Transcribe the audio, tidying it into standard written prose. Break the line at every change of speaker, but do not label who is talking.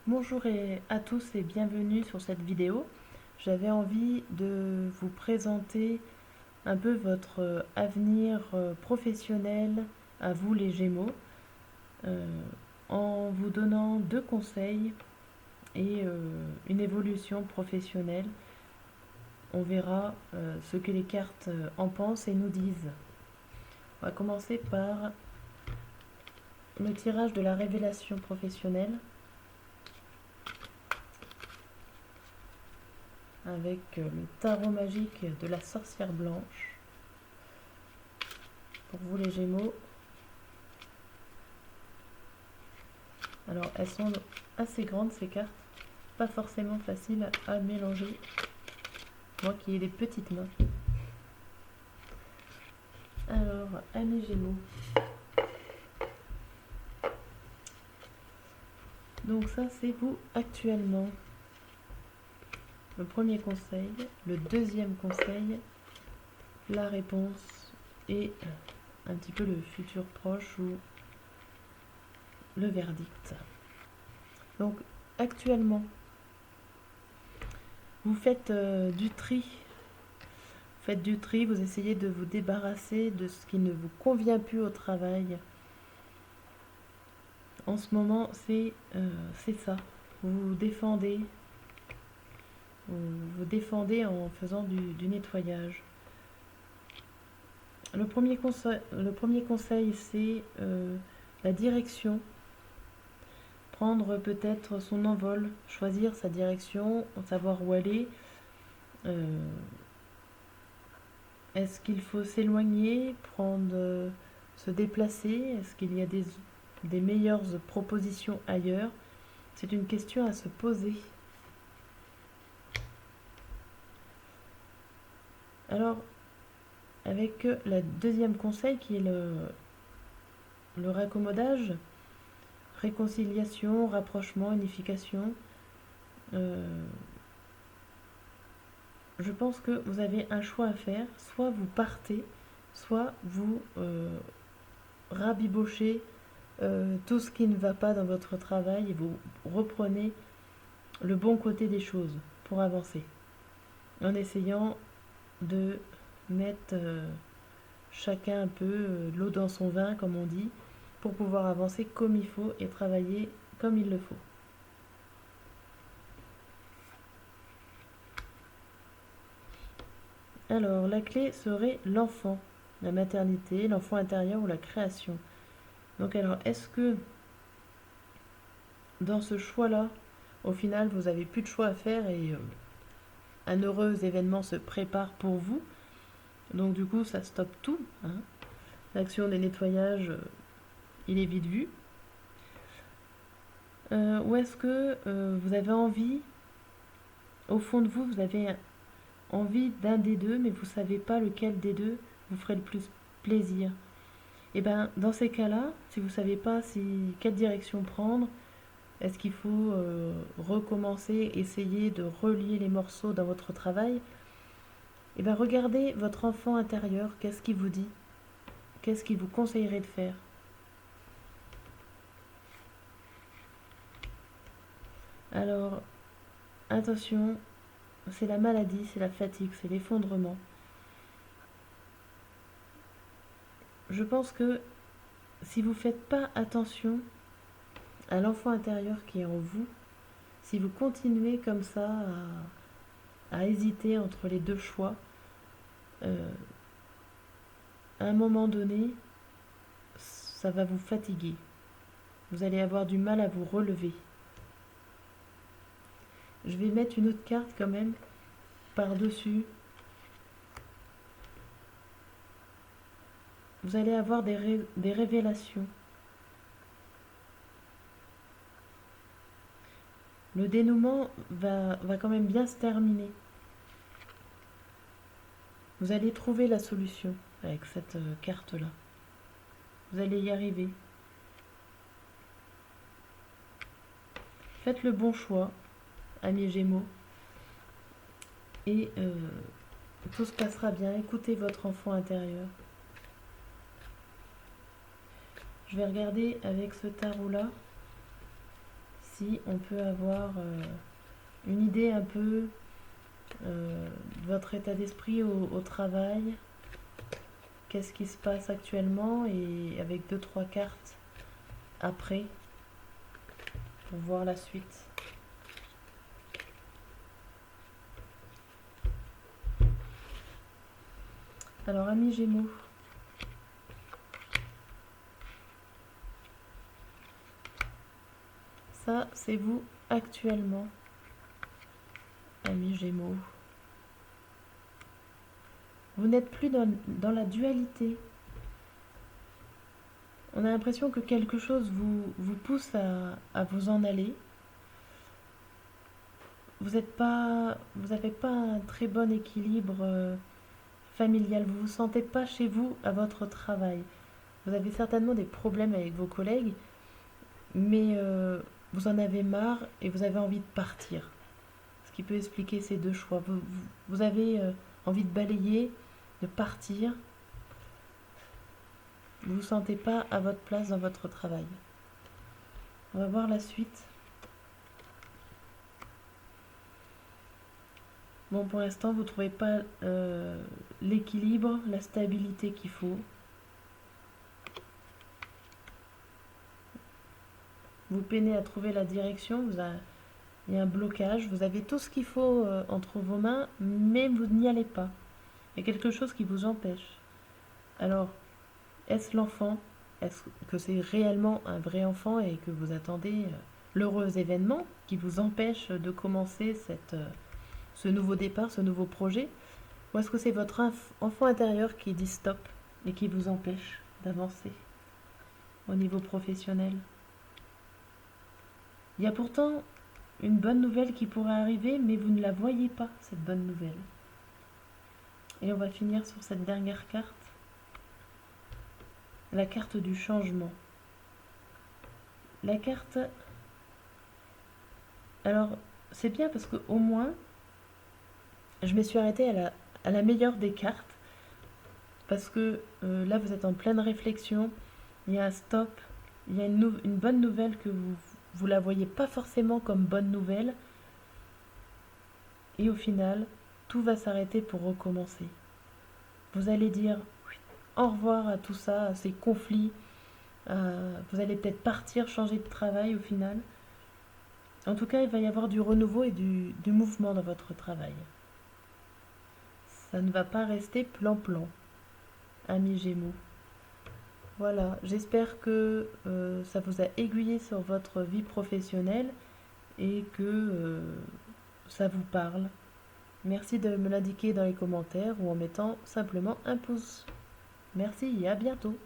Bonjour à tous et bienvenue sur cette vidéo. J'avais envie de vous présenter un peu votre avenir professionnel à vous les Gémeaux, euh, en vous donnant deux conseils et une évolution professionnelle. On verra ce que les cartes en pensent et nous disent. On va commencer par le tirage de la révélation professionnelle avec le tarot magique de la sorcière blanche. Pour vous les Gémeaux, alors elles sont assez grandes ces cartes, pas forcément faciles à mélanger, moi qui ai des petites mains. Alors, amis Gémeaux, donc ça c'est vous actuellement. Le premier conseil, le deuxième conseil, la réponse et un petit peu le futur proche ou le verdict. Donc actuellement, vous faites du tri. Faites du tri, vous essayez de vous débarrasser de ce qui ne vous convient plus au travail. En ce moment, c'est ça. Vous vous défendez en faisant du nettoyage. Le premier conseil, c'est la direction. Prendre peut-être son envol, choisir sa direction, savoir où aller. Est-ce qu'il faut s'éloigner, se déplacer? Est-ce qu'il y a des meilleures propositions ailleurs? C'est une question à se poser. Alors, avec le deuxième conseil qui est le raccommodage, réconciliation, rapprochement, unification, je pense que vous avez un choix à faire. Soit vous partez, soit vous rabibochez tout ce qui ne va pas dans votre travail et vous reprenez le bon côté des choses pour avancer. En essayant de mettre chacun un peu l'eau dans son vin, comme on dit, pour pouvoir avancer comme il faut et travailler comme il le faut. Alors, la clé serait l'enfant, la maternité, l'enfant intérieur ou la création. Donc alors, est-ce que dans ce choix-là, au final, vous n'avez plus de choix à faire et un heureux événement se prépare pour vous? Donc du coup, ça stoppe tout, hein. L'action des nettoyages, il est vite vu. Ou est-ce que vous avez envie, au fond de vous, vous avez envie d'un des deux, mais vous ne savez pas lequel des deux vous ferait le plus plaisir? Et bien, dans ces cas-là, si vous ne savez pas quelle direction prendre, est-ce qu'il faut recommencer, essayer de relier les morceaux dans votre travail? Et bien, regardez votre enfant intérieur, qu'est-ce qu'il vous dit? Qu'est-ce qu'il vous conseillerait de faire? Alors, attention, c'est la maladie, c'est la fatigue, c'est l'effondrement. Je pense que si vous ne faites pas attention à l'enfant intérieur qui est en vous, si vous continuez comme ça à hésiter entre les deux choix, à un moment donné, ça va vous fatiguer. Vous allez avoir du mal à vous relever. Je vais mettre une autre carte quand même par-dessus. Vous allez avoir des révélations. Le dénouement va quand même bien se terminer. Vous allez trouver la solution avec cette carte-là. Vous allez y arriver. Faites le bon choix, amis Gémeaux. Et tout se passera bien. Écoutez votre enfant intérieur. Je vais regarder avec ce tarot-là ici, on peut avoir une idée un peu de votre état d'esprit au travail, qu'est-ce qui se passe actuellement et avec deux, trois cartes après pour voir la suite. Alors, amis Gémeaux, ça c'est vous actuellement, amis Gémeaux. Vous n'êtes plus dans la dualité. On a l'impression que quelque chose vous pousse à vous en aller. Vous n'avez pas un très bon équilibre familial. Vous ne vous sentez pas chez vous à votre travail. Vous avez certainement des problèmes avec vos collègues, mais vous en avez marre et vous avez envie de partir. Ce qui peut expliquer ces deux choix. Vous avez envie de balayer, de partir. Vous ne vous sentez pas à votre place dans votre travail. On va voir la suite. Bon, pour l'instant, vous ne trouvez pas l'équilibre, la stabilité qu'il faut. Vous peinez à trouver la direction, il y a un blocage, vous avez tout ce qu'il faut entre vos mains, mais vous n'y allez pas. Il y a quelque chose qui vous empêche. Alors, est-ce l'enfant? Est-ce que c'est réellement un vrai enfant et que vous attendez l'heureux événement qui vous empêche de commencer ce nouveau départ, ce nouveau projet? Ou est-ce que c'est votre enfant intérieur qui dit stop et qui vous empêche d'avancer au niveau professionnel? Il y a pourtant une bonne nouvelle qui pourrait arriver, mais vous ne la voyez pas, cette bonne nouvelle. Et on va finir sur cette dernière carte. La carte du changement. La carte... Alors, c'est bien parce qu'au moins, je me suis arrêtée à la meilleure des cartes. Parce que là, vous êtes en pleine réflexion. Il y a un stop. Il y a une bonne nouvelle que vous la voyez pas forcément comme bonne nouvelle. Et au final, tout va s'arrêter pour recommencer. Vous allez dire au revoir à tout ça, à ces conflits. Vous allez peut-être partir, changer de travail au final. En tout cas, il va y avoir du renouveau et du mouvement dans votre travail. Ça ne va pas rester plan-plan, amis Gémeaux. Voilà, j'espère que ça vous a aiguillé sur votre vie professionnelle et que ça vous parle. Merci de me l'indiquer dans les commentaires ou en mettant simplement un pouce. Merci et à bientôt.